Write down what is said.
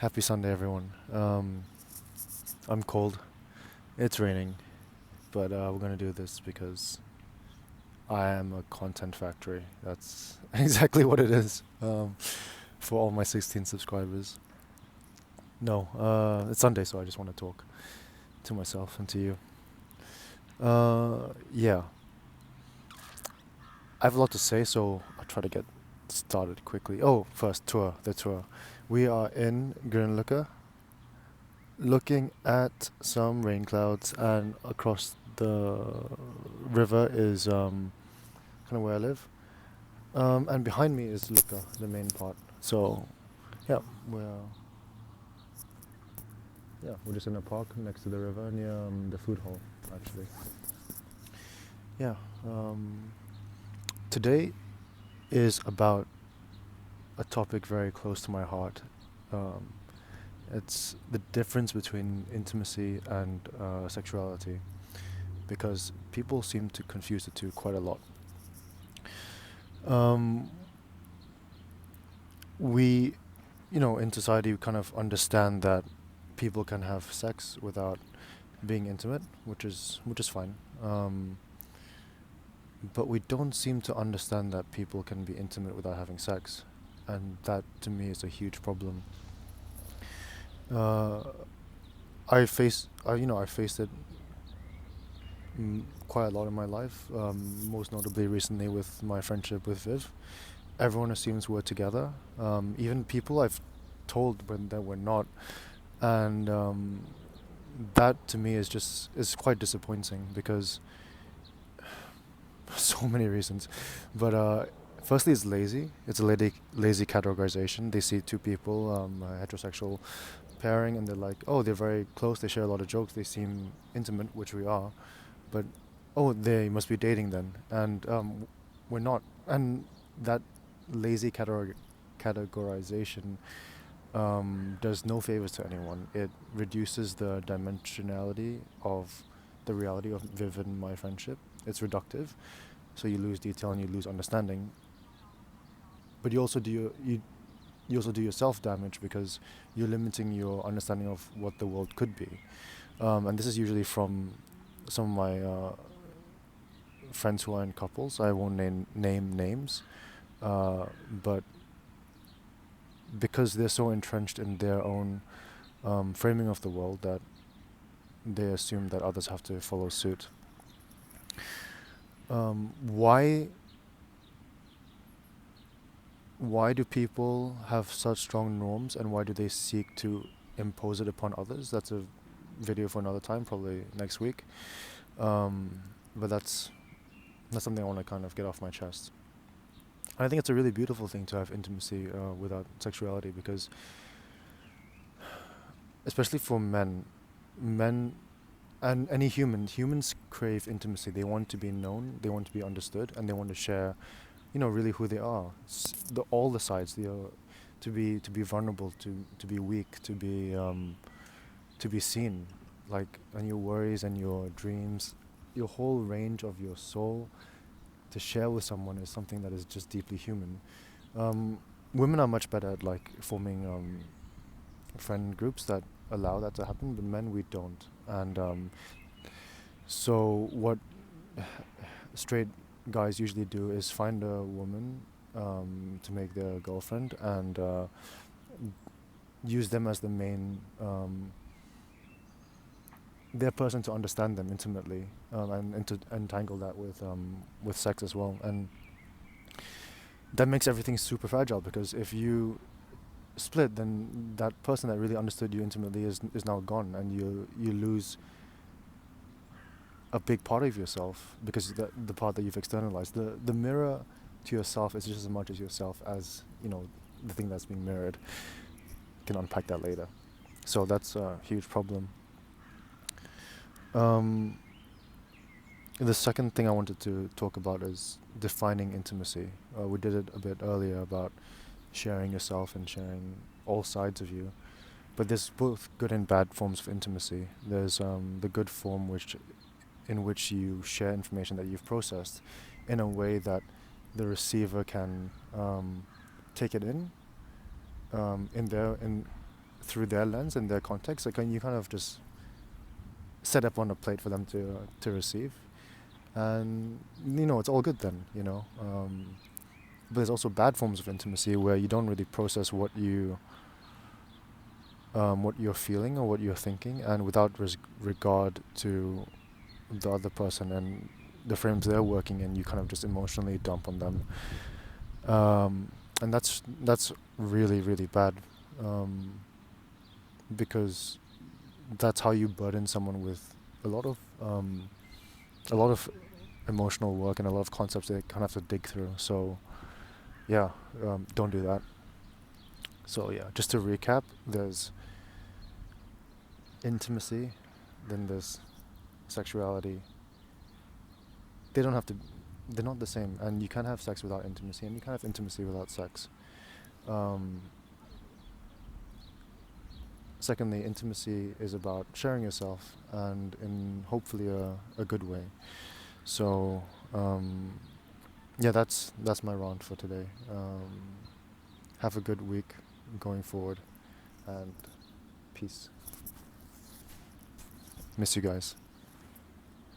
Happy Sunday, everyone. I'm cold. It's raining, but we're gonna do this because I am a content factory. That's exactly what it is. For all my 16 subscribers. No, it's Sunday, so I just want to talk to myself and to you. Yeah, I have a lot to say, so I'll try to get started quickly. Oh, first the tour. We are in Grönløkka, looking at some rain clouds, and across the river is kind of where I live. And behind me is Lucca, the main part. So, yeah, we're we're just in a park next to the river near the food hall, actually. Yeah. Today is about a topic very close to my heart. Um, it's the difference between intimacy and sexuality, because people seem to confuse the two quite a lot. Um, we, in society, we kind of understand that people can have sex without being intimate, which is fine. But we don't seem to understand that people can be intimate without having sex, and that to me is a huge problem. Uh, I faced it quite a lot in my life. Most notably recently with my friendship with Viv. Everyone assumes we're together. Even people I've told when that we're not, and that to me is quite disappointing because so many reasons. But firstly, it's lazy. It's a lazy categorization. They see two people, a heterosexual pairing, and they're like, oh, they're very close. They share a lot of jokes. They seem intimate, which we are. But oh, they must be dating then, and we're not. And that lazy categorization does no favors to anyone. It reduces the dimensionality of the reality of Viv and my friendship. It's reductive, so you lose detail and you lose understanding. But you also do yourself damage because you're limiting your understanding of what the world could be. And this is usually from some of my friends who are in couples. I won't name names, but because they're so entrenched in their own framing of the world that they assume that others have to follow suit. Why do people have such strong norms, and why do they seek to impose it upon others? That's a video for another time, probably next week. But that's something I want to kind of get off my chest. I think it's a really beautiful thing to have intimacy without sexuality, because especially for men and any humans crave intimacy. They want to be known, they want to be understood, and they want to share, really who they are. All the sides. To be vulnerable, to be weak, to be seen, like, and your worries and your dreams, your whole range of your soul, to share with someone is something that is just deeply human. Women are much better at like forming friend groups that allow that to happen, but men, we don't. And so what straight guys usually do is find a woman to make their girlfriend, and use them as the main their person to understand them intimately, and to entangle that with sex as well. And that makes everything super fragile, because if you split, then that person that really understood you intimately is now gone, and you lose a big part of yourself, because the part that you've externalized. The mirror to yourself is just as much as yourself as the thing that's being mirrored. Can unpack that later. So that's a huge problem. The second thing I wanted to talk about is defining intimacy. We did it a bit earlier about sharing yourself and sharing all sides of you. But there's both good and bad forms of intimacy. There's the good form, in which you share information that you've processed in a way that the receiver can take it in through their lens and their context, like you kind of just set up on a plate for them to receive, and it's all good then. But there's also bad forms of intimacy where you don't really process what you're feeling or what you're thinking, and without regard to the other person and the frames they're working in, you kind of just emotionally dump on them, and that's really really bad, because that's how you burden someone with a lot of a lot of emotional work and a lot of concepts they kind of have to dig through. So yeah, don't do that. So yeah, just to recap, there's intimacy, then there's sexuality. They don't have to, they're not the same, and you can't have sex without intimacy, and you can't have intimacy without sex. Um, Secondly, intimacy is about sharing yourself, and in hopefully a good way. So yeah, that's my rant for today. Have a good week going forward, and peace. Miss you guys.